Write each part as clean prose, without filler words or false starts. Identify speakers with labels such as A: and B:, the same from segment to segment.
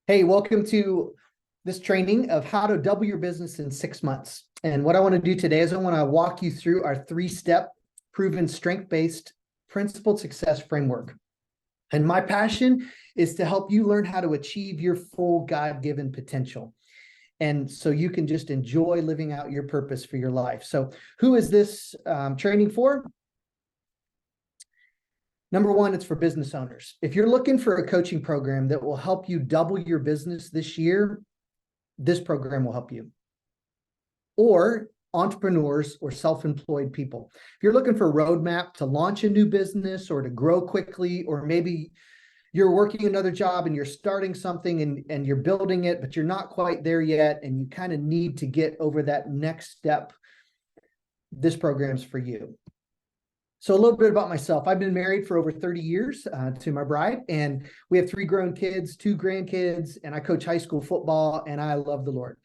A: Hey, welcome to this training of how to double your business in 6 months. And what I want to do today is I want to walk you through our 3-step proven strength-based principled success framework. And my passion is to help you learn how to achieve your full God-given potential. And so you can just enjoy living out your purpose for your life. So who is this training for? Number one, it's for business owners. If you're looking for a coaching program that will help you double your business this year, this program will help you. Or entrepreneurs or self-employed people. If you're looking for a roadmap to launch a new business or to grow quickly, or maybe you're working another job and you're starting something and you're building it, but you're not quite there yet, and you kind of need to get over that next step, this program's for you. So a little bit about myself. I've been married for over 30 years to my bride, and we have 3 grown kids, 2 grandkids, and I coach high school football, and I love the Lord.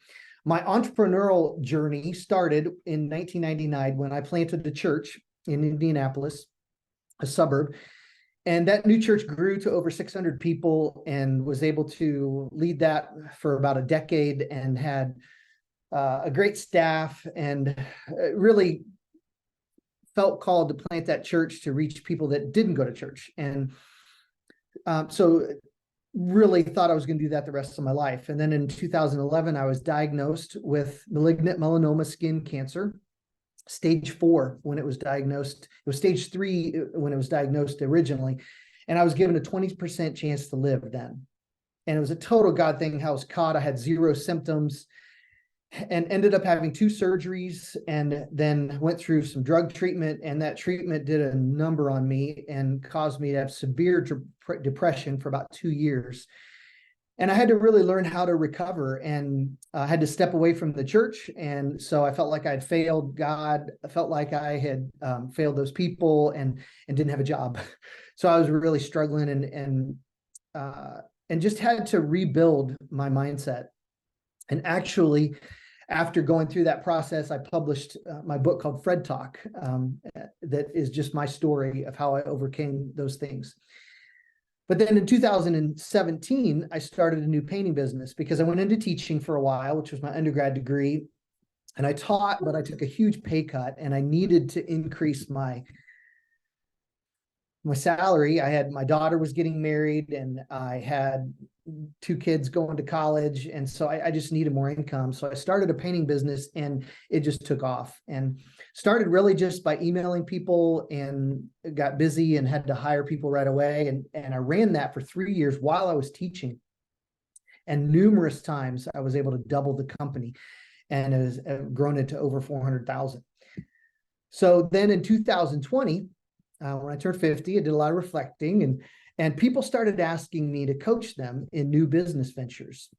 A: My entrepreneurial journey started in 1999 when I planted a church in Indianapolis, a suburb, and that new church grew to over 600 people and was able to lead that for about a decade and had a great staff, and really felt called to plant that church to reach people that didn't go to church. And so really thought I was going to do that the rest of my life. And then in 2011, I was diagnosed with malignant melanoma skin cancer, stage 4 when it was diagnosed. It was stage 3 when it was diagnosed originally. And I was given a 20% chance to live then. And it was a total God thing how I was caught. I had 0 symptoms and ended up having 2 surgeries, and then went through some drug treatment, and that treatment did a number on me and caused me to have severe depression for about 2 years. And I had to really learn how to recover, and I had to step away from the church. And so I felt like I'd failed God. I felt like I had failed those people and didn't have a job. So I was really struggling and just had to rebuild my mindset. And actually, after going through that process, I published my book called Fred Talk, that is just my story of how I overcame those things. But then in 2017, I started a new painting business because I went into teaching for a while, which was my undergrad degree. And I taught, but I took a huge pay cut, and I needed to increase my salary. I had, my daughter was getting married, and I had 2 kids going to college. And so I just needed more income. So I started a painting business, and it just took off, and started really just by emailing people, and got busy and had to hire people right away. And I ran that for 3 years while I was teaching. And numerous times I was able to double the company, and it has grown into over 400,000. So then in 2020, when I turned 50, I did a lot of reflecting, and people started asking me to coach them in new business ventures.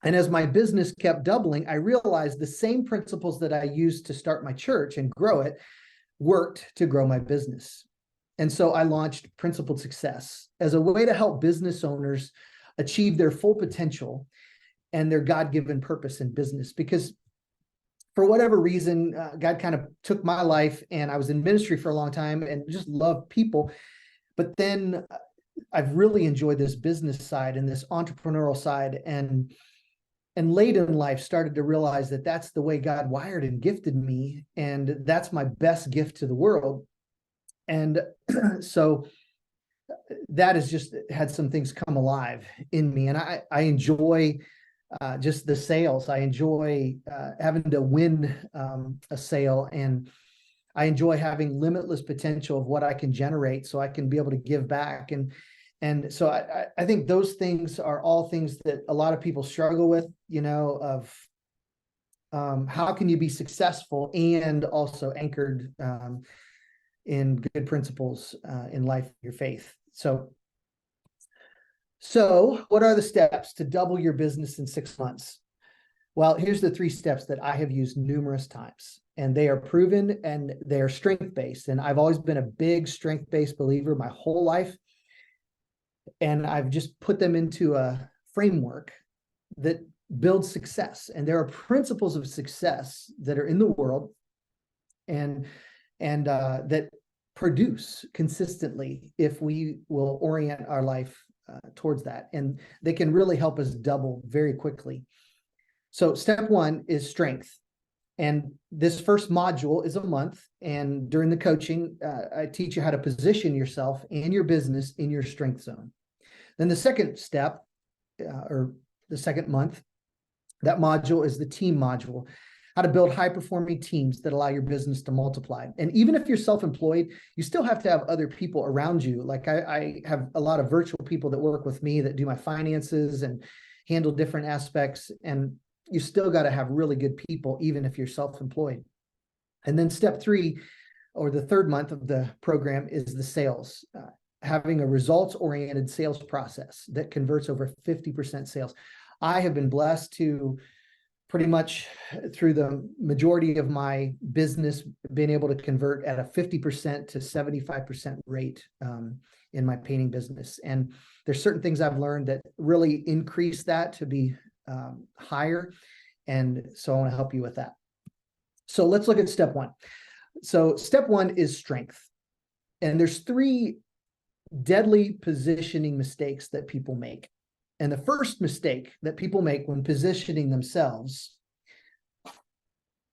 A: And as my business kept doubling, I realized the same principles that I used to start my church and grow it worked to grow my business. And so I launched Principled Success as a way to help business owners achieve their full potential and their God-given purpose in business. Because for whatever reason, God kind of took my life, and I was in ministry for a long time and just loved people. But then I've really enjoyed this business side and this entrepreneurial side, and late in life started to realize that that's the way God wired and gifted me, and that's my best gift to the world. And so that has just had some things come alive in me, and I enjoy just the sales. I enjoy having to win a sale, and I enjoy having limitless potential of what I can generate so I can be able to give back. And so I think those things are all things that a lot of people struggle with, of how can you be successful and also anchored in good principles in life, your faith. So what are the steps to double your business in 6 months? Well, here's the 3 steps that I have used numerous times, and they are proven and they are strength-based. And I've always been a big strength-based believer my whole life. And I've just put them into a framework that builds success. And there are principles of success that are in the world and that produce consistently if we will orient our life towards that. And they can really help us double very quickly. So step one is strength. And this first module is a month. And during the coaching, I teach you how to position yourself and your business in your strength zone. Then the second step, or the second month, that module is the team module, how to build high-performing teams that allow your business to multiply. And even if you're self-employed, you still have to have other people around you. Like I have a lot of virtual people that work with me that do my finances and handle different aspects. And you still got to have really good people, even if you're self-employed. And then step three, or the third month of the program, is the sales, having a results-oriented sales process that converts over 50% sales. I have been blessed to pretty much through the majority of my business being able to convert at a 50% to 75% rate in my painting business. And there's certain things I've learned that really increase that to be higher. And so I want to help you with that. So let's look at step one. So step one is strength. And there's 3 deadly positioning mistakes that people make. And the first mistake that people make when positioning themselves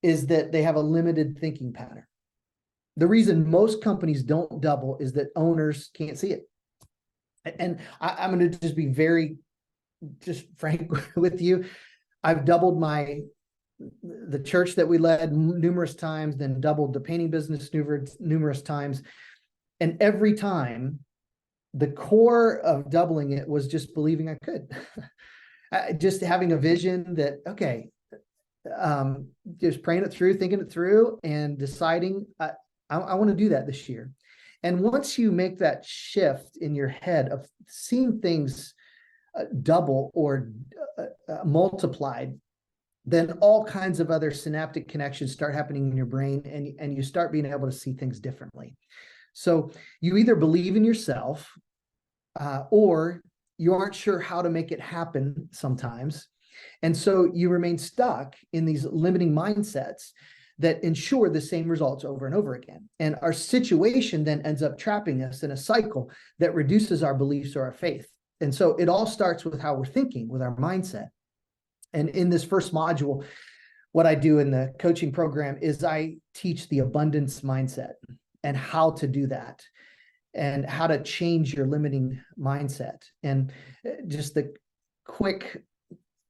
A: is that they have a limited thinking pattern. The reason most companies don't double is that owners can't see it. And I'm going to just be very frank with you. I've doubled the church that we led numerous times, then doubled the painting business numerous times. And every time, the core of doubling it was just believing I could. Just having a vision that, okay, just praying it through, thinking it through, and deciding I want to do that this year. And once you make that shift in your head of seeing things double or multiplied, then all kinds of other synaptic connections start happening in your brain, and you start being able to see things differently. So you either believe in yourself or you aren't sure how to make it happen sometimes. And so you remain stuck in these limiting mindsets that ensure the same results over and over again. And our situation then ends up trapping us in a cycle that reduces our beliefs or our faith. And so it all starts with how we're thinking, with our mindset. And in this first module, what I do in the coaching program is I teach the abundance mindset and how to do that and how to change your limiting mindset. And just the quick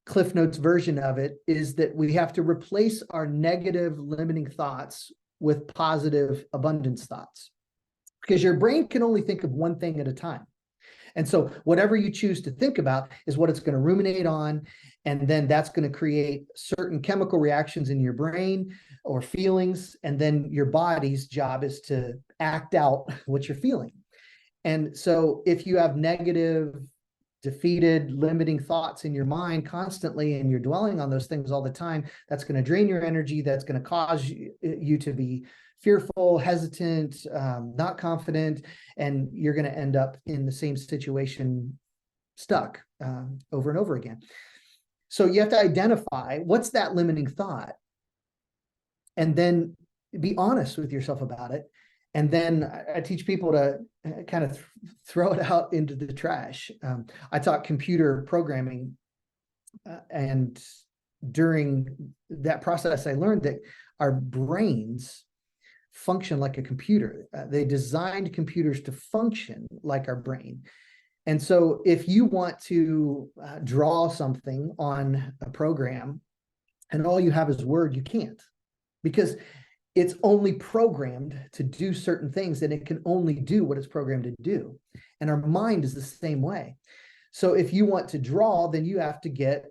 A: Cliff Notes version of it is that we have to replace our negative limiting thoughts with positive abundance thoughts, because your brain can only think of one thing at a time. And so whatever you choose to think about is what it's going to ruminate on. And then that's going to create certain chemical reactions in your brain or feelings. And then your body's job is to act out what you're feeling. And so if you have negative, defeated, limiting thoughts in your mind constantly, and you're dwelling on those things all the time, that's going to drain your energy. That's going to cause you to be fearful, hesitant, not confident, and you're going to end up in the same situation, stuck over and over again. So you have to identify what's that limiting thought, and then be honest with yourself about it. And then I teach people to kind of throw it out into the trash. I taught computer programming, and during that process, I learned that our brains function like a computer. They designed computers to function like our brain. And so if you want to draw something on a program and all you have is Word, you can't, because it's only programmed to do certain things, and it can only do what it's programmed to do. And our mind is the same way. So if you want to draw, then you have to get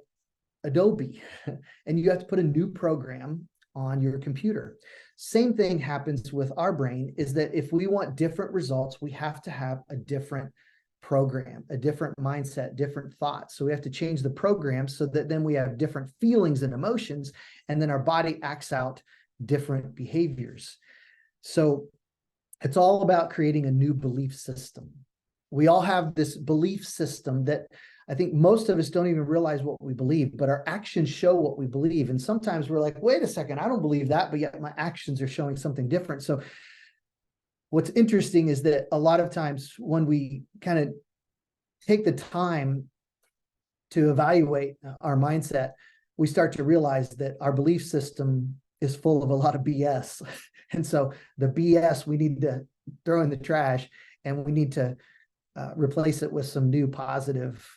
A: Adobe and you have to put a new program on your computer. Same thing happens with our brain, is that if we want different results, we have to have a different program, a different mindset, different thoughts. So we have to change the program so that then we have different feelings and emotions, and then our body acts out different behaviors. So it's all about creating a new belief system. We all have this belief system that I think most of us don't even realize what we believe, but our actions show what we believe. And sometimes we're like, wait a second, I don't believe that, but yet my actions are showing something different. So what's interesting is that a lot of times when we kind of take the time to evaluate our mindset, we start to realize that our belief system is full of a lot of BS. And so the BS we need to throw in the trash, and we need to replace it with some new positive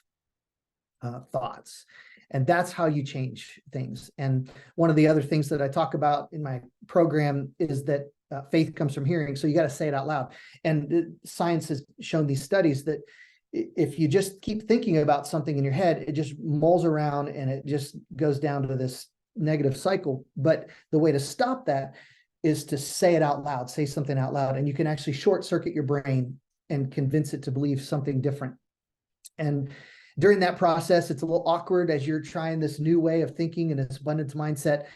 A: thoughts. And that's how you change things. And one of the other things that I talk about in my program is that faith comes from hearing. So you got to say it out loud. And science has shown these studies that if you just keep thinking about something in your head, it just mulls around and it just goes down to this negative cycle. But the way to stop that is to say it out loud, say something out loud, and you can actually short circuit your brain and convince it to believe something different. And during that process, it's a little awkward as you're trying this new way of thinking and this abundance mindset,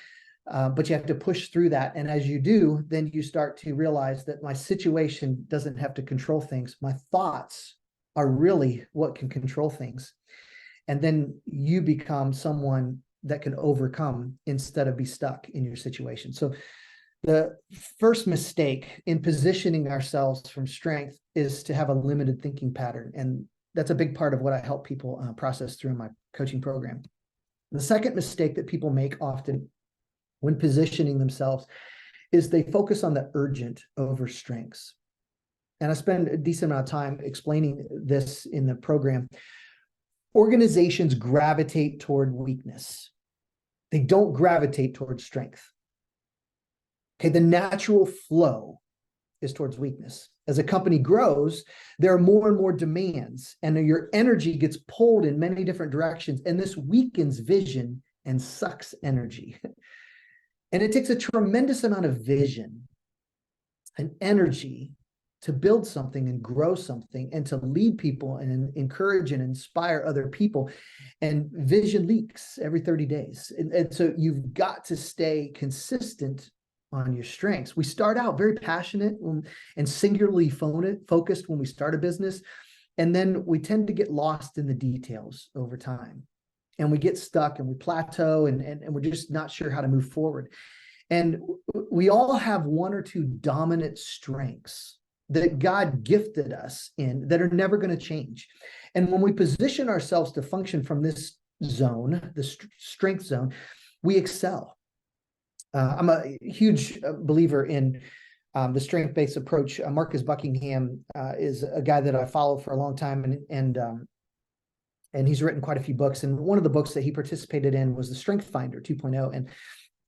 A: but you have to push through that. And as you do, then you start to realize that my situation doesn't have to control things. My thoughts are really what can control things. And then you become someone that can overcome instead of be stuck in your situation. So the first mistake in positioning ourselves from strength is to have a limited thinking pattern. And that's a big part of what I help people process through my coaching program. The second mistake that people make often when positioning themselves is they focus on the urgent over strengths. And I spend a decent amount of time explaining this in the program. Organizations gravitate toward weakness. They don't gravitate toward strength. Okay, the natural flow is towards weakness. As a company grows, there are more and more demands, and your energy gets pulled in many different directions, and this weakens vision and sucks energy. And it takes a tremendous amount of vision and energy to build something and grow something and to lead people and encourage and inspire other people. And vision leaks every 30 days. And so you've got to stay consistent on your strengths. We start out very passionate and singularly focused when we start a business. And then we tend to get lost in the details over time. And we get stuck and we plateau and we're just not sure how to move forward. And we all have one or two dominant strengths that God gifted us in that are never going to change. And when we position ourselves to function from this zone, the strength zone, we excel. I'm a huge believer in the strength-based approach. Marcus Buckingham is a guy that I follow for a long time, and he's written quite a few books. And one of the books that he participated in was the Strength Finder 2.0. And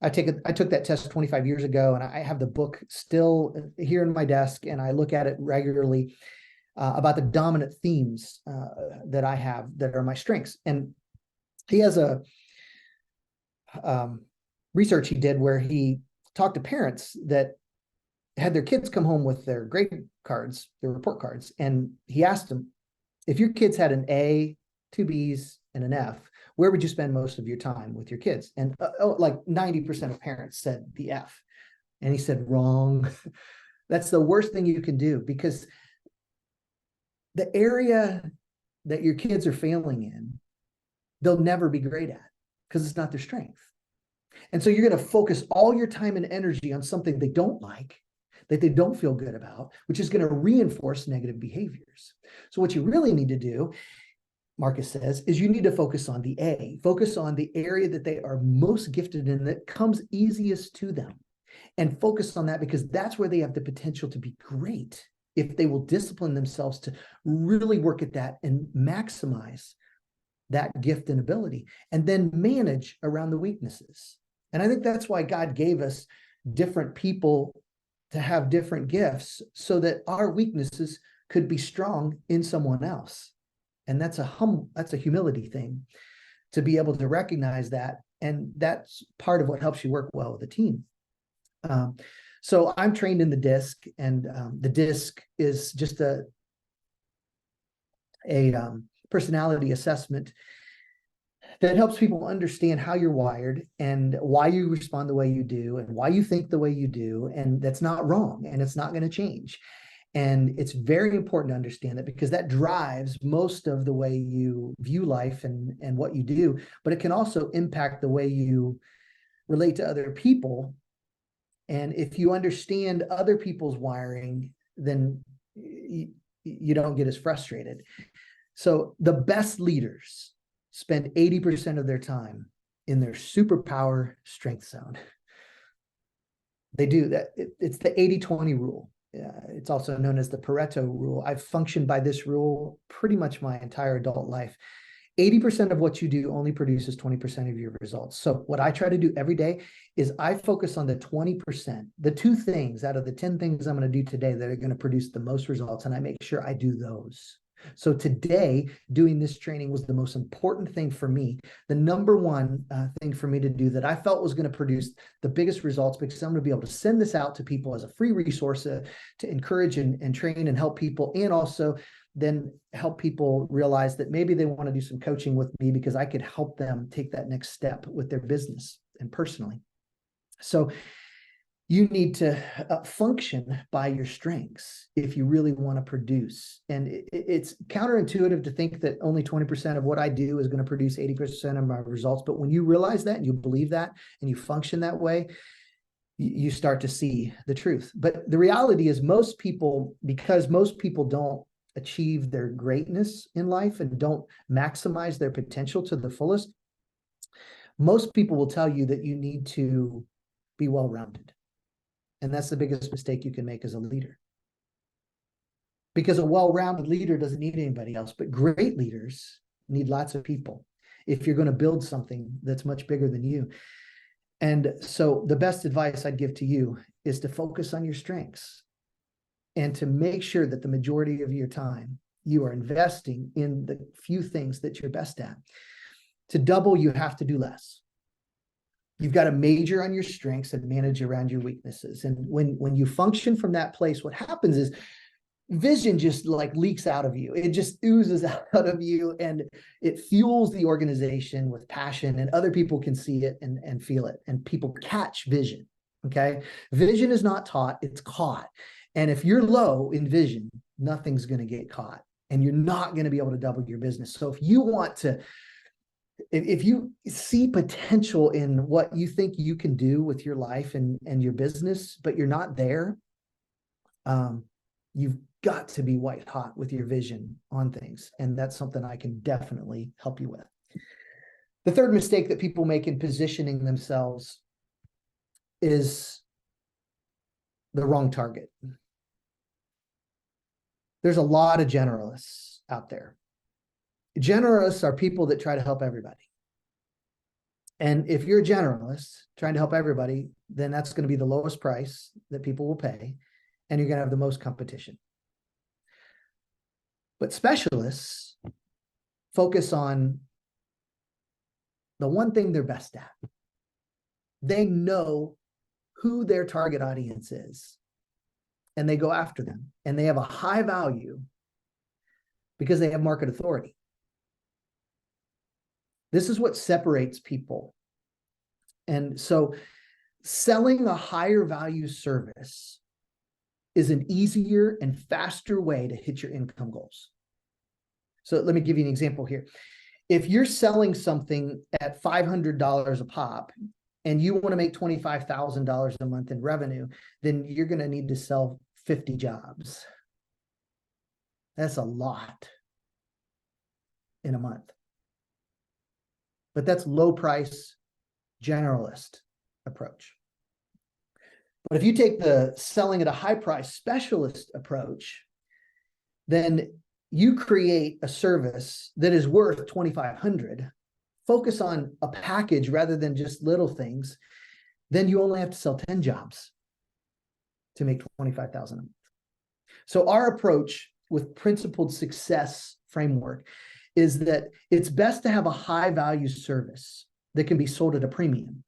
A: I took that test 25 years ago, and I have the book still here in my desk, and I look at it regularly about the dominant themes that I have that are my strengths. And he has a research he did where he talked to parents that had their kids come home with their grade cards, their report cards, and he asked them, if your kids had an A, 2 B's, and an F, where would you spend most of your time with your kids? And like 90% of parents said the F. And he said, wrong. That's the worst thing you can do, because the area that your kids are failing in, they'll never be great at because it's not their strength. And so you're going to focus all your time and energy on something they don't like, that they don't feel good about, which is going to reinforce negative behaviors. So what you really need to do, Marcus says, is you need to focus on the A, focus on the area that they are most gifted in, that comes easiest to them, and focus on that, because that's where they have the potential to be great if they will discipline themselves to really work at that and maximize that gift and ability, and then manage around the weaknesses. And I think that's why God gave us different people to have different gifts, so that our weaknesses could be strong in someone else. And that's a humility thing, to be able to recognize that. And that's part of what helps you work well with a team. So I'm trained in the DISC, and the DISC is just a personality assessment that helps people understand how you're wired and why you respond the way you do and why you think the way you do. And that's not wrong, and it's not going to change. And it's very important to understand that, because that drives most of the way you view life and what you do, but it can also impact the way you relate to other people. And if you understand other people's wiring, then you don't get as frustrated. So the best leaders spend 80% of their time in their superpower strength zone. They do that. It's the 80-20 rule. It's also known as the Pareto rule. I've functioned by this rule pretty much my entire adult life. 80% of what you do only produces 20% of your results. So what I try to do every day is I focus on the 20%, the 2 things out of the 10 things I'm going to do today that are going to produce the most results, and I make sure I do those. So today, doing this training was the most important thing for me, the number one thing for me to do that I felt was going to produce the biggest results, because I'm going to be able to send this out to people as a free resource to encourage and train and help people, and also then help people realize that maybe they want to do some coaching with me because I could help them take that next step with their business and personally. So you need to function by your strengths if you really want to produce. And it's counterintuitive to think that only 20% of what I do is going to produce 80% of my results. But when you realize that and you believe that and you function that way, you start to see the truth. But the reality is most people, because most people don't achieve their greatness in life and don't maximize their potential to the fullest, most people will tell you that you need to be well-rounded. And that's the biggest mistake you can make as a leader. Because a well-rounded leader doesn't need anybody else, but great leaders need lots of people if you're going to build something that's much bigger than you. And so the best advice I'd give to you is to focus on your strengths and to make sure that the majority of your time you are investing in the few things that you're best at. To double, you have to do less. You've got to major on your strengths and manage around your weaknesses. And when you function from that place, what happens is vision just like leaks out of you. It just oozes out of you, and it fuels the organization with passion, and other people can see it and feel it, and people catch vision. Okay. Vision is not taught, it's caught. And if you're low in vision, nothing's going to get caught, and you're not going to be able to double your business. So if you want to, if you see potential in what you think you can do with your life and your business, but you're not there, you've got to be white hot with your vision on things. And that's something I can definitely help you with. The third mistake that people make in positioning themselves is the wrong target. There's a lot of generalists out there. Generalists are people that try to help everybody. And if you're a generalist trying to help everybody, then that's going to be the lowest price that people will pay, and you're going to have the most competition. But specialists focus on the one thing they're best at. They know who their target audience is, and they go after them, and they have a high value because they have market authority. This is what separates people. And so selling a higher value service is an easier and faster way to hit your income goals. So let me give you an example here. If you're selling something at $500 a pop and you want to make $25,000 a month in revenue, then you're going to need to sell 50 jobs. That's a lot in a month. But that's low price generalist approach. But if you take the selling at a high price specialist approach, then you create a service that is worth $2,500, focus on a package rather than just little things, then you only have to sell 10 jobs to make $25,000 a month. So our approach with Principled Success framework is that it's best to have a high value service that can be sold at a premium.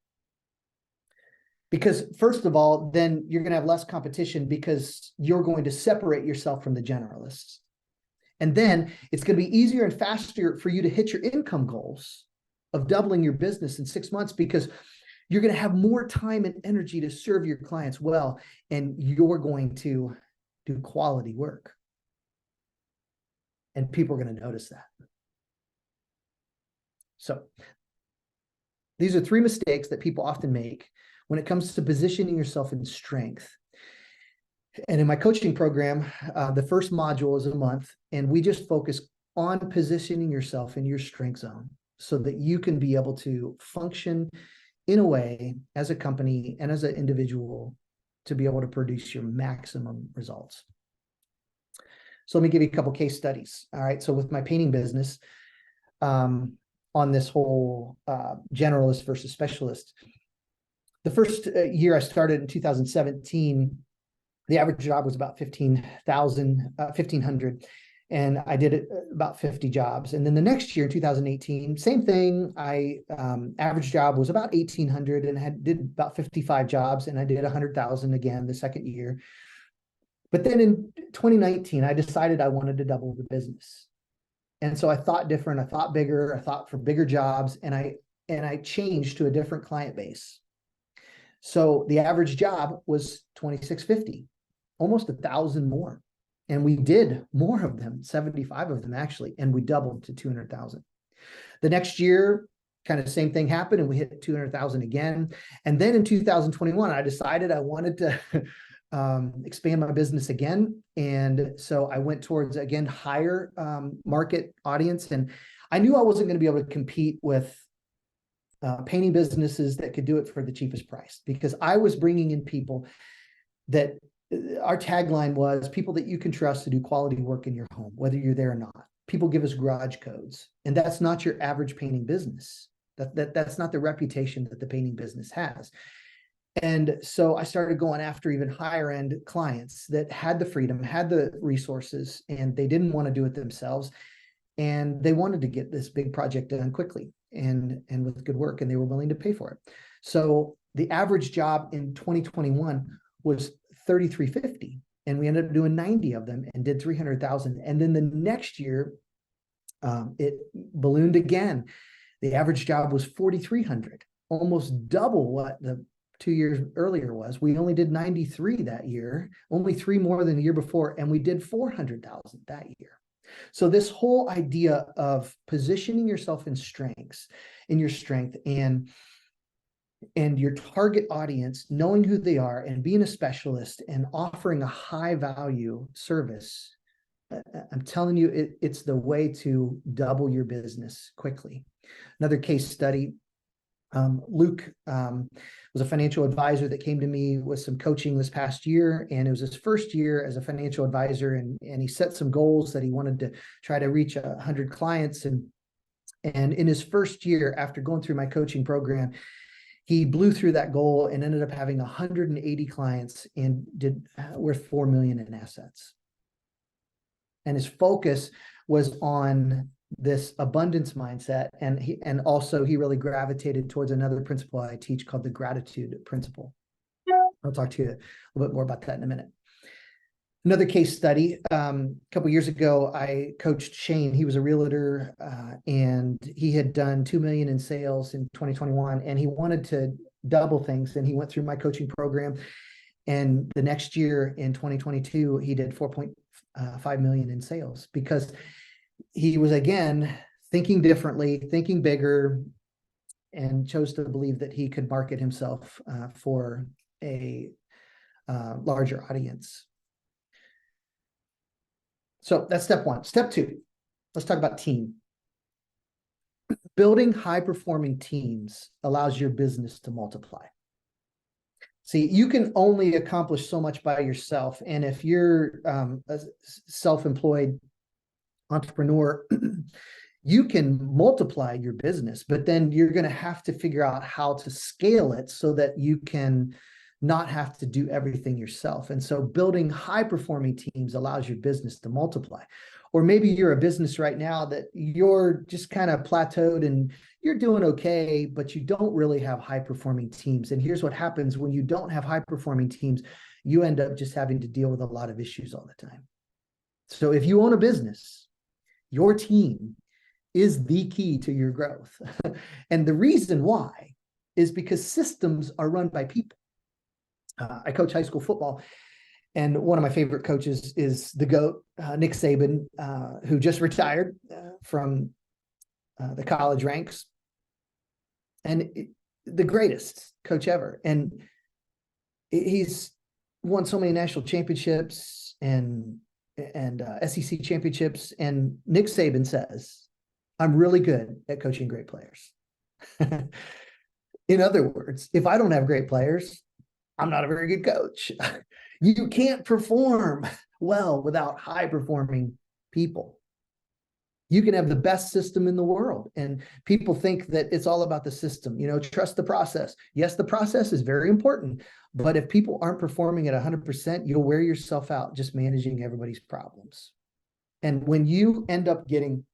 A: Because first of all, then you're going to have less competition because you're going to separate yourself from the generalists. And then it's going to be easier and faster for you to hit your income goals of doubling your business in 6 months, because you're going to have more time and energy to serve your clients well, and you're going to do quality work. And people are going to notice that. So these are 3 mistakes that people often make when it comes to positioning yourself in strength. And in my coaching program, the first module is a month, and we just focus on positioning yourself in your strength zone so that you can be able to function in a way as a company and as an individual to be able to produce your maximum results. So let me give you a couple case studies. All right. So with my painting business, on this whole generalist versus specialist, the first year I started in 2017, the average job was about 1,500. And I did about 50 jobs. And then the next year, 2018, same thing. Average job was about 1,800 and did about 55 jobs, and I did 100,000 again the second year. But then in 2019, I decided I wanted to double the business. And so I thought different, I thought bigger, I thought for bigger jobs, and I changed to a different client base. So the average job was 2,650, almost 1,000 more. And we did more of them, 75 of them actually, and we doubled to 200,000. The next year, kind of the same thing happened, and we hit 200,000 again. And then in 2021, I decided I wanted to expand my business again. And so I went towards, again, higher market audience. And I knew I wasn't going to be able to compete with painting businesses that could do it for the cheapest price, because I was bringing in people that our tagline was people that you can trust to do quality work in your home, whether you're there or not. People give us garage codes, and that's not your average painting business. That's not the reputation that the painting business has. And so I started going after even higher end clients that had the freedom, had the resources, and they didn't want to do it themselves. And they wanted to get this big project done quickly and with good work, and they were willing to pay for it. So the average job in 2021 was 3,350, and we ended up doing 90 of them and did 300,000. And then the next year, it ballooned again. The average job was 4,300, almost double what the 2 years earlier was. We only did 93 that year, only 3 more than the year before, and we did 400,000 that year. So this whole idea of positioning yourself in your strength, and your target audience, knowing who they are and being a specialist and offering a high value service, I'm telling you, it's the way to double your business quickly. Another case study, Luke was a financial advisor that came to me with some coaching this past year, and it was his first year as a financial advisor, and he set some goals that he wanted to try to reach 100 clients. And in his first year, after going through my coaching program, he blew through that goal and ended up having 180 clients and did worth $4 million in assets. And his focus was on this abundance mindset, and also he really gravitated towards another principle I teach called the gratitude principle. I'll talk to you a little bit more about that in a minute. Another case study, a couple of years ago, I coached Shane. He was a realtor, and he had done $2 million in sales in 2021, and he wanted to double things, and he went through my coaching program. And the next year in 2022, he did 4.5 million in sales, because he was, again, thinking differently, thinking bigger, and chose to believe that he could market himself for a larger audience. So that's step one. Step two, let's talk about team. Building high-performing teams allows your business to multiply. See, you can only accomplish so much by yourself. And if you're a self-employed entrepreneur, you can multiply your business, but then you're going to have to figure out how to scale it so that you can not have to do everything yourself. And so building high-performing teams allows your business to multiply. Or maybe you're a business right now that you're just kind of plateaued and you're doing okay, but you don't really have high-performing teams. And here's what happens when you don't have high-performing teams: you end up just having to deal with a lot of issues all the time. So if you own a business, your team is the key to your growth. And the reason why is because systems are run by people. I coach high school football, and one of my favorite coaches is the GOAT, Nick Saban, who just retired from the college ranks, and the greatest coach ever. And he's won so many national championships, and and SEC championships. And Nick Saban says, I'm really good at coaching great players. In other words, if I don't have great players, I'm not a very good coach. You can't perform well without high performing people. You can have the best system in the world, and people think that it's all about the system. Trust the process. Yes, the process is very important, but if people aren't performing at 100%, you'll wear yourself out just managing everybody's problems. And when you end up getting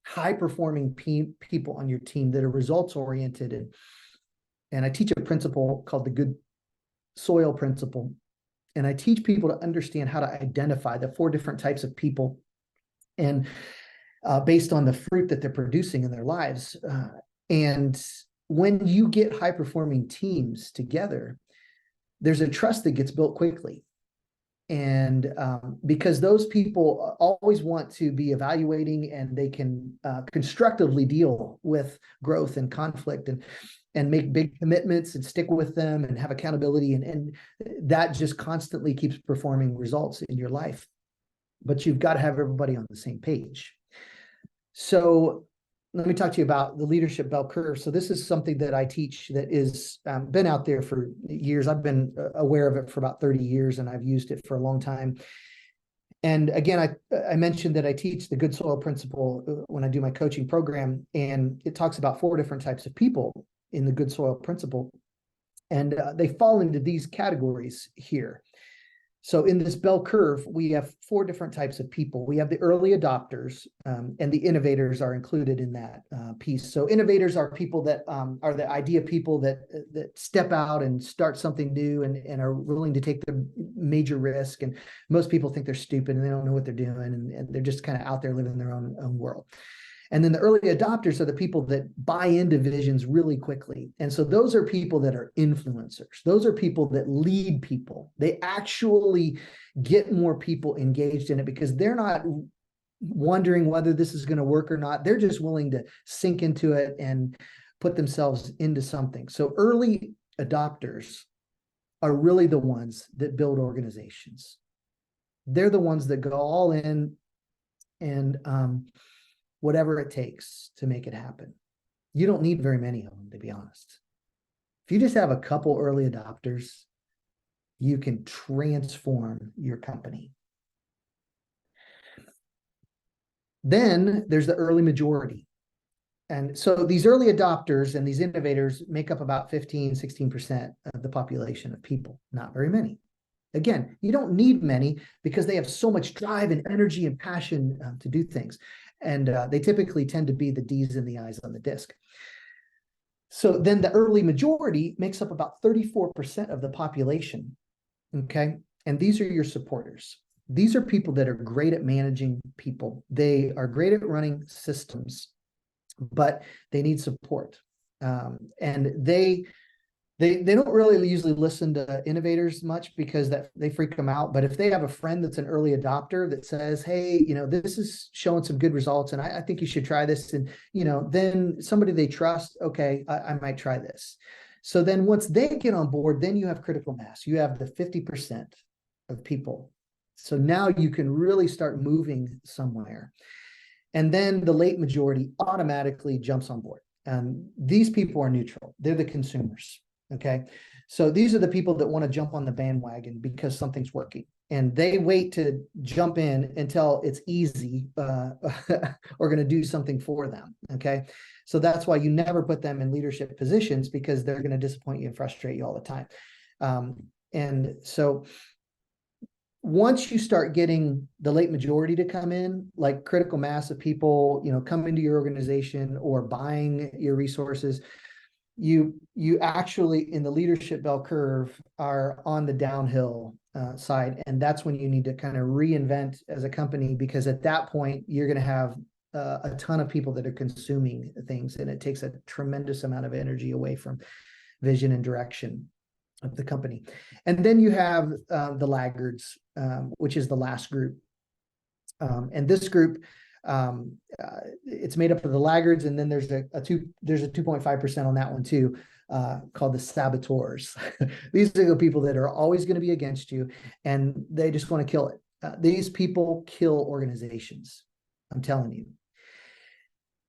A: high performing people on your team that are results oriented, and I teach a principle called the good soil principle, and I teach people to understand how to identify the 4 different types of people, and based on the fruit that they're producing in their lives. And when you get high performing teams together, there's a trust that gets built quickly. And because those people always want to be evaluating, and they can constructively deal with growth and conflict, and make big commitments and stick with them and have accountability. And that just constantly keeps performing results in your life. But you've got to have everybody on the same page. So let me talk to you about the leadership bell curve. So this is something that I teach that is been out there for years. I've been aware of it for about 30 years, and I've used it for a long time. And again, I mentioned that I teach the good soil principle when I do my coaching program, and it talks about 4 different types of people in the good soil principle. And they fall into these categories here. So in this bell curve, we have 4 different types of people. We have the early adopters, and the innovators are included in that piece. So innovators are people that are the idea people that step out and start something new, and are willing to take the major risk. And most people think they're stupid and they don't know what they're doing, and they're just kind of out there living their own world. And then the early adopters are the people that buy into visions really quickly. And so those are people that are influencers. Those are people that lead people. They actually get more people engaged in it because they're not wondering whether this is going to work or not. They're just willing to sink into it and put themselves into something. So early adopters are really the ones that build organizations. They're the ones that go all in and whatever it takes to make it happen. You don't need very many of them, to be honest. If you just have a couple early adopters, you can transform your company. Then there's the early majority. And so these early adopters and these innovators make up about 15, 16% of the population of people, not very many. Again, you don't need many because they have so much drive and energy and passion to do things. And they typically tend to be the D's and the I's on the disc. So then the early majority makes up about 34% of the population, okay? And these are your supporters. These are people that are great at managing people. They are great at running systems, but they need support. And they don't really usually listen to innovators much because they freak them out. But if they have a friend that's an early adopter that says, hey, this is showing some good results, and I think you should try this. And, then somebody they trust, okay, I might try this. So then once they get on board, then you have critical mass. You have the 50% of people. So now you can really start moving somewhere. And then the late majority automatically jumps on board. And these people are neutral. They're the consumers. Okay. So these are the people that want to jump on the bandwagon because something's working, and they wait to jump in until it's easy or going to do something for them. Okay. So that's why you never put them in leadership positions, because they're going to disappoint you and frustrate you all the time. And so once you start getting the late majority to come in, like critical mass of people, come into your organization or buying your resources, you actually in the leadership bell curve are on the downhill side. And that's when you need to kind of reinvent as a company, because at that point you're going to have a ton of people that are consuming things, and it takes a tremendous amount of energy away from vision and direction of the company. And then you have the laggards, which is the last group. And this group, it's made up of the laggards, and then there's a 2.5% on that one too, called the saboteurs. These are the people that are always going to be against you, and they just want to kill it. These people kill organizations. I'm telling you.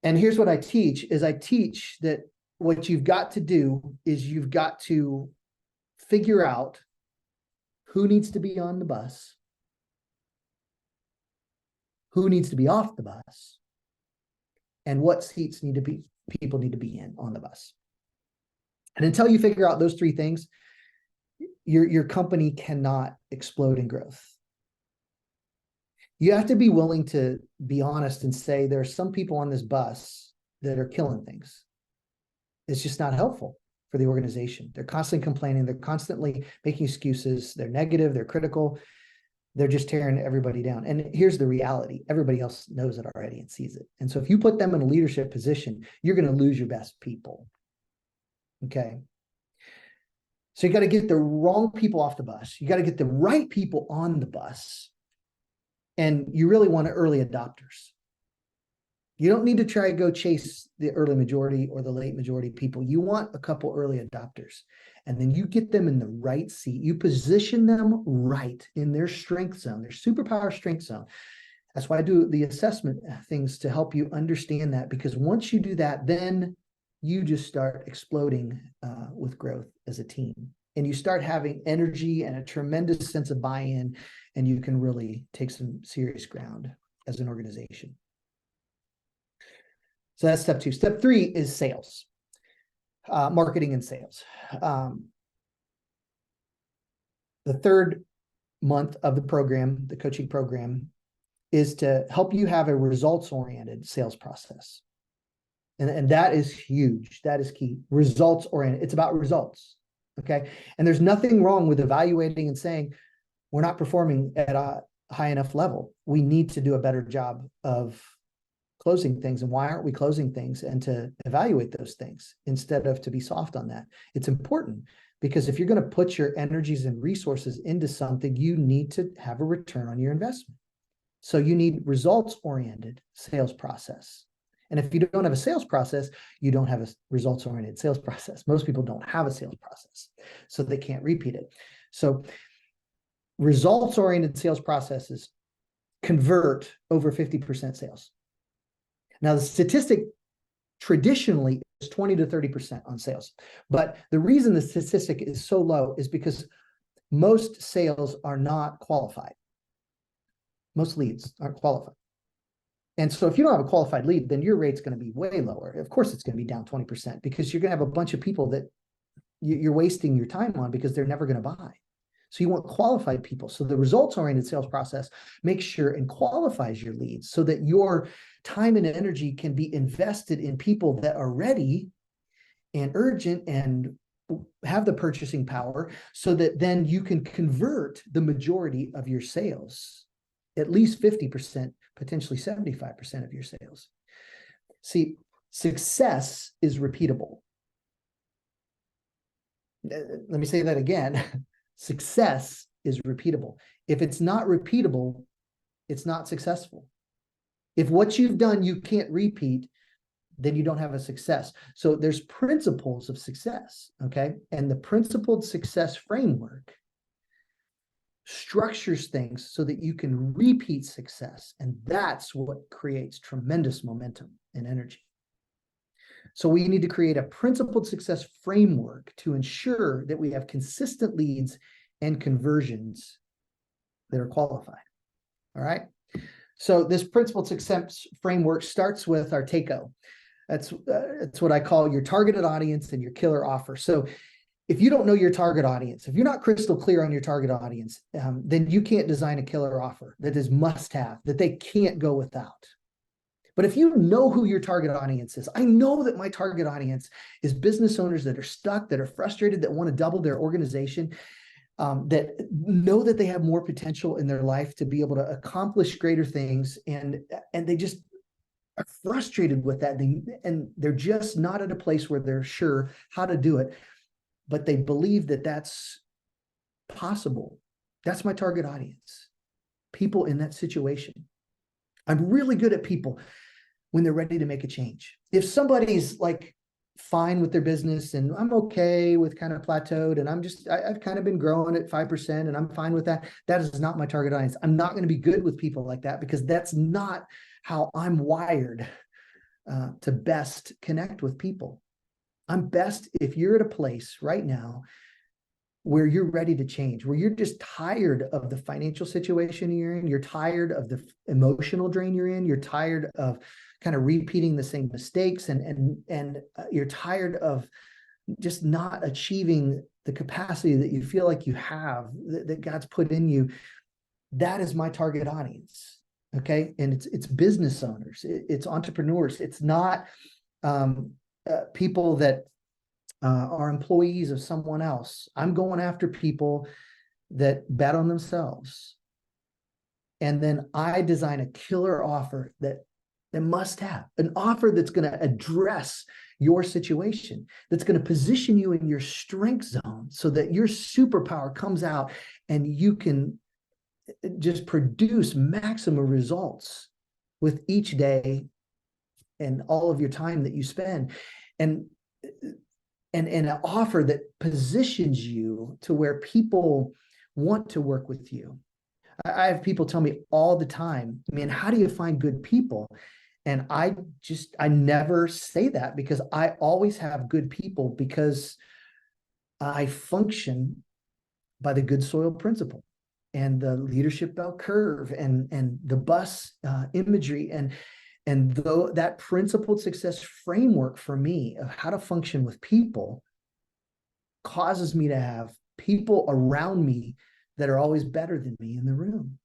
A: And here's what I teach is I teach that what you've got to do is you've got to figure out who needs to be on the bus, who needs to be off the bus, and what seats people need to be in on the bus. And until you figure out those three things, your company cannot explode in growth. You have to be willing to be honest and say there are some people on this bus that are killing things. It's just not helpful for the organization. They're constantly complaining. They're constantly making excuses. They're negative. They're critical. They're just tearing everybody down. And here's the reality. Everybody else knows it already and sees it. And so if you put them in a leadership position, you're going to lose your best people. Okay. So you got to get the wrong people off the bus. You got to get the right people on the bus. And you really want early adopters. You don't need to try to go chase the early majority or the late majority people. You want a couple early adopters. And then you get them in the right seat. You position them right in their strength zone, their superpower strength zone. That's why I do the assessment things to help you understand that. Because once you do that, then you just start exploding with growth as a team. And you start having energy and a tremendous sense of buy-in, and you can really take some serious ground as an organization. So that's step 2. Step 3 is sales, marketing and sales. The third month of the program, the coaching program, is to help you have a results-oriented sales process. And that is huge. That is key. Results-oriented. It's about results. Okay. And there's nothing wrong with evaluating and saying, we're not performing at a high enough level. We need to do a better job of closing things. And why aren't we closing things? And to evaluate those things instead of to be soft on that. It's important because if you're going to put your energies and resources into something, you need to have a return on your investment. So you need results-oriented sales process. And if you don't have a sales process, you don't have a results-oriented sales process. Most people don't have a sales process, so they can't repeat it. So results-oriented sales processes convert over 50% sales. Now, the statistic traditionally is 20 to 30% on sales. But the reason the statistic is so low is because most sales are not qualified. Most leads aren't qualified. And so if you don't have a qualified lead, then your rate's going to be way lower. Of course, it's going to be down 20% because you're going to have a bunch of people that you're wasting your time on because they're never going to buy. So you want qualified people. So the results-oriented sales process makes sure and qualifies your leads so that your time and energy can be invested in people that are ready and urgent and have the purchasing power so that then you can convert the majority of your sales, at least 50%, potentially 75% of your sales. See, success is repeatable. Let me say that again. Success is repeatable. If it's not repeatable, it's not successful. If what you've done you can't repeat, then you don't have a success. So there's principles of success, okay? And the principled success framework structures things so that you can repeat success. And that's what creates tremendous momentum and energy. So we need to create a principled success framework to ensure that we have consistent leads and conversions that are qualified. All right. So this principled success framework starts with our TAKO. That's what I call your targeted audience and your killer offer. So if you don't know your target audience, if you're not crystal clear on your target audience, then you can't design a killer offer that is must-have, that they can't go without. But if you know who your target audience is, I know that my target audience is business owners that are stuck, that are frustrated, that want to double their organization, that know that they have more potential in their life to be able to accomplish greater things, and they just are frustrated with that, and they're just not at a place where they're sure how to do it, but they believe that that's possible. That's my target audience, people in that situation. I'm really good at people when they're ready to make a change. If somebody's like fine with their business and I'm okay with kind of plateaued and I've kind of been growing at 5% and I'm fine with that. That is not my target audience. I'm not going to be good with people like that because that's not how I'm wired to best connect with people. I'm best if you're at a place right now where you're ready to change, where you're just tired of the financial situation you're in, you're tired of the emotional drain you're in, you're tired of kind of repeating the same mistakes, and you're tired of just not achieving the capacity that you feel like you have, that God's put in you. That is my target audience. Okay. And it's business owners, it's entrepreneurs. It's not people that are employees of someone else. I'm going after people that bet on themselves. And then I design a killer offer that must have an offer that's going to address your situation, that's going to position you in your strength zone so that your superpower comes out and you can just produce maximum results with each day and all of your time that you spend. And an offer that positions you to where people want to work with you. I have people tell me all the time, man, how do you find good people? And I never say that because I always have good people because I function by the good soil principle and the leadership bell curve and the bus imagery and though that principled success framework for me of how to function with people causes me to have people around me that are always better than me in the room.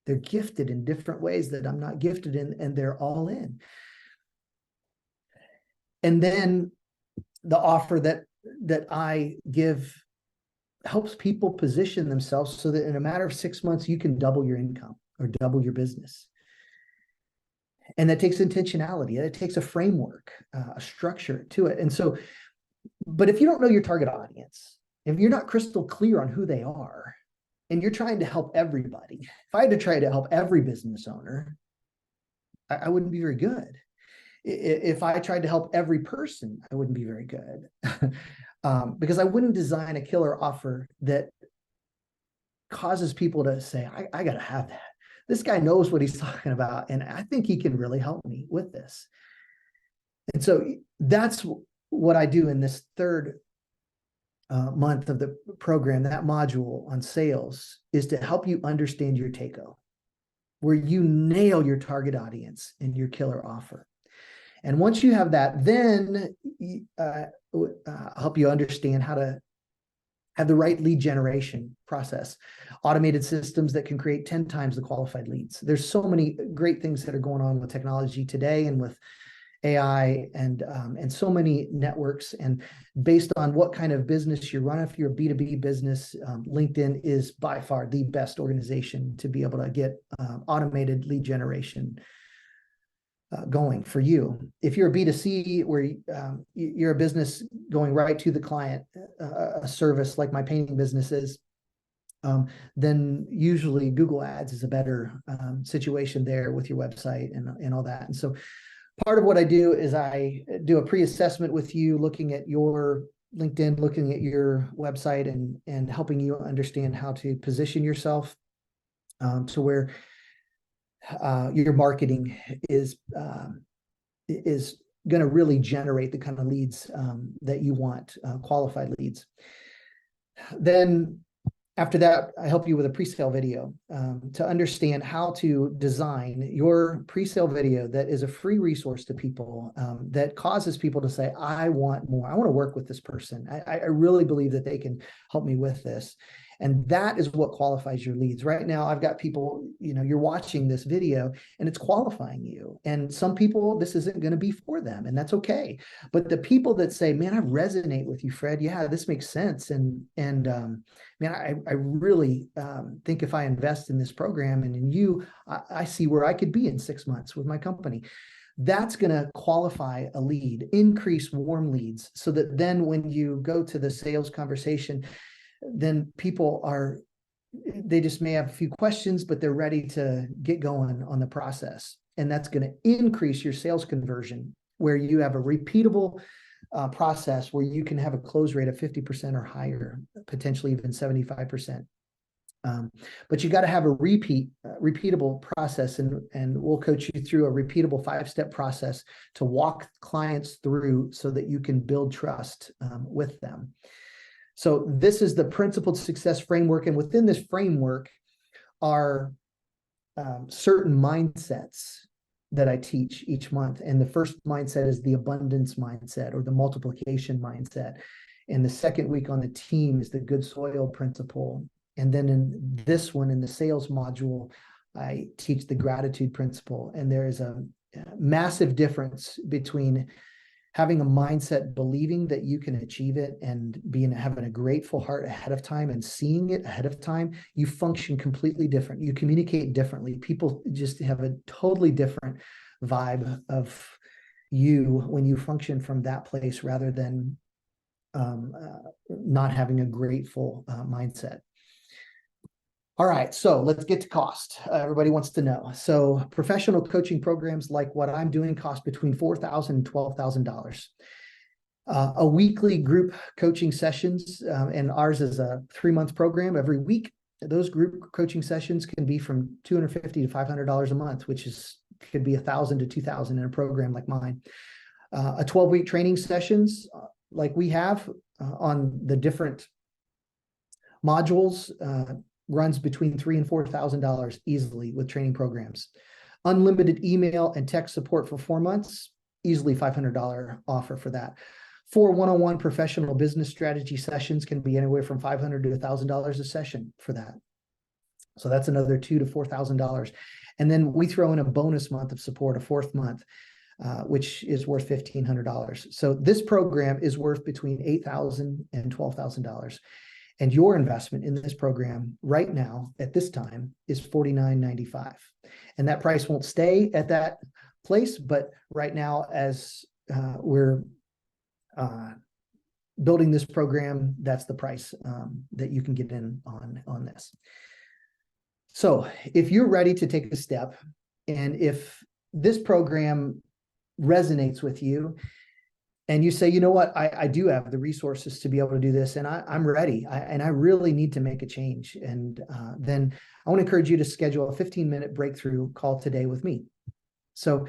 A: They're gifted in different ways that I'm not gifted in, and they're all in. And then the offer that I give helps people position themselves so that in a matter of 6 months, you can double your income or double your business. And that takes intentionality. It takes a framework, a structure to it. And so, but if you don't know your target audience, if you're not crystal clear on who they are, and you're trying to help everybody, if I had to try to help every business owner, I wouldn't be very good. If I tried to help every person, I wouldn't be very good because I wouldn't design a killer offer that causes people to say, I got to have that. This guy knows what he's talking about, and I think he can really help me with this. And so that's what I do in this third month of the program. That module on sales is to help you understand your TAKO, where you nail your target audience and your killer offer. And once you have that, then help you understand how to have the right lead generation process, automated systems that can create 10 times the qualified leads. There's so many great things that are going on with technology today and with AI and so many networks. And based on what kind of business you run, if you're a B2B business, LinkedIn is by far the best organization to be able to get automated lead generation going for you. If you're a B2C, where you're a business going right to the client, a service like my painting business is, then usually Google Ads is a better situation there with your website and all that. And so part of what I do is I do a pre-assessment with you, looking at your LinkedIn, looking at your website, and helping you understand how to position yourself to where your marketing is going to really generate the kind of leads that you want, qualified leads. Then after that, I help you with a pre-sale video to understand how to design your pre-sale video that is a free resource to people, that causes people to say, I want more. I want to work with this person. I really believe that they can help me with this. And that is what qualifies your leads. Right now, I've got people, you're watching this video and it's qualifying you. And some people, this isn't going to be for them, and that's okay. But the people that say, man, I resonate with you, Fred. Yeah, this makes sense. And man, I really think if I invest in this program and in you, I see where I could be in 6 months with my company. That's going to qualify a lead, increase warm leads, so that then when you go to the sales conversation, then people they just may have a few questions, but they're ready to get going on the process. And that's going to increase your sales conversion, where you have a repeatable process where you can have a close rate of 50% or higher, potentially even 75%. But you got to have a repeatable process, and we'll coach you through a repeatable 5-step process to walk clients through so that you can build trust with them. So this is the Principled Success Framework, and within this framework are certain mindsets that I teach each month. And the first mindset is the abundance mindset or the multiplication mindset. And the second week on the team is the good soil principle. And then in this one, in the sales module, I teach the gratitude principle. And there is a massive difference between having a mindset, believing that you can achieve it, and having a grateful heart ahead of time and seeing it ahead of time. You function completely different. You communicate differently. People just have a totally different vibe of you when you function from that place rather than not having a grateful mindset. All right, so let's get to cost. Everybody wants to know. So professional coaching programs like what I'm doing cost between $4,000 and $12,000. A weekly group coaching sessions, and ours is a 3-month program every week. Those group coaching sessions can be from $250 to $500 a month, which could be $1,000 to $2,000 in a program like mine. A 12-week training sessions like we have on the different modules runs between $3,000 and $4,000 easily with training programs. Unlimited email and text support for 4 months, easily $500 offer for that. 4 one-on-one professional business strategy sessions can be anywhere from $500 to $1,000 a session for that. So that's another $2,000 to $4,000. And then we throw in a bonus month of support, a 4th month, which is worth $1,500. So this program is worth between $8,000 and $12,000. And your investment in this program right now at this time is $49.95. And that price won't stay at that place, but right now as we're building this program, that's the price that you can get in on this. So if you're ready to take a step, and if this program resonates with you, and you say, you know what, I do have the resources to be able to do this, and I'm ready, and I really need to make a change. And then I want to encourage you to schedule a 15-minute breakthrough call today with me. So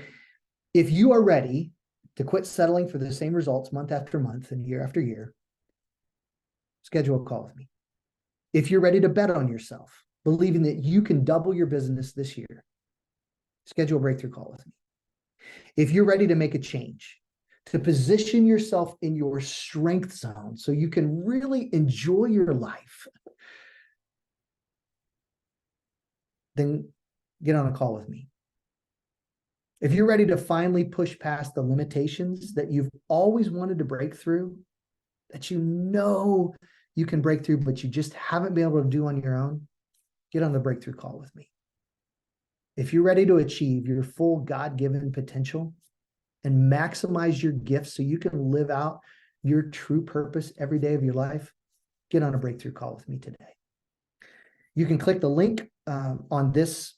A: if you are ready to quit settling for the same results month after month and year after year, schedule a call with me. If you're ready to bet on yourself, believing that you can double your business this year, schedule a breakthrough call with me. If you're ready to make a change, to position yourself in your strength zone so you can really enjoy your life, then get on a call with me. If you're ready to finally push past the limitations that you've always wanted to break through, that you know you can break through, but you just haven't been able to do on your own, get on the breakthrough call with me. If you're ready to achieve your full God-given potential and maximize your gifts so you can live out your true purpose every day of your life, get on a breakthrough call with me today. You can click the link on this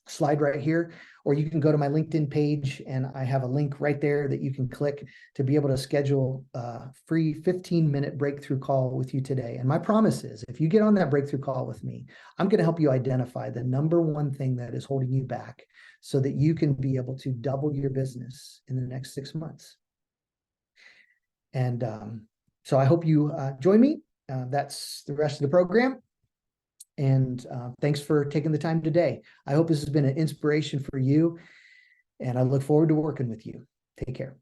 A: slide right here, or you can go to my LinkedIn page, and I have a link right there that you can click to be able to schedule a free 15-minute breakthrough call with you today. And my promise is, if you get on that breakthrough call with me, I'm going to help you identify the number one thing that is holding you back so that you can be able to double your business in the next 6 months. And so I hope you join me. That's the rest of the program. And thanks for taking the time today. I hope this has been an inspiration for you, and I look forward to working with you. Take care.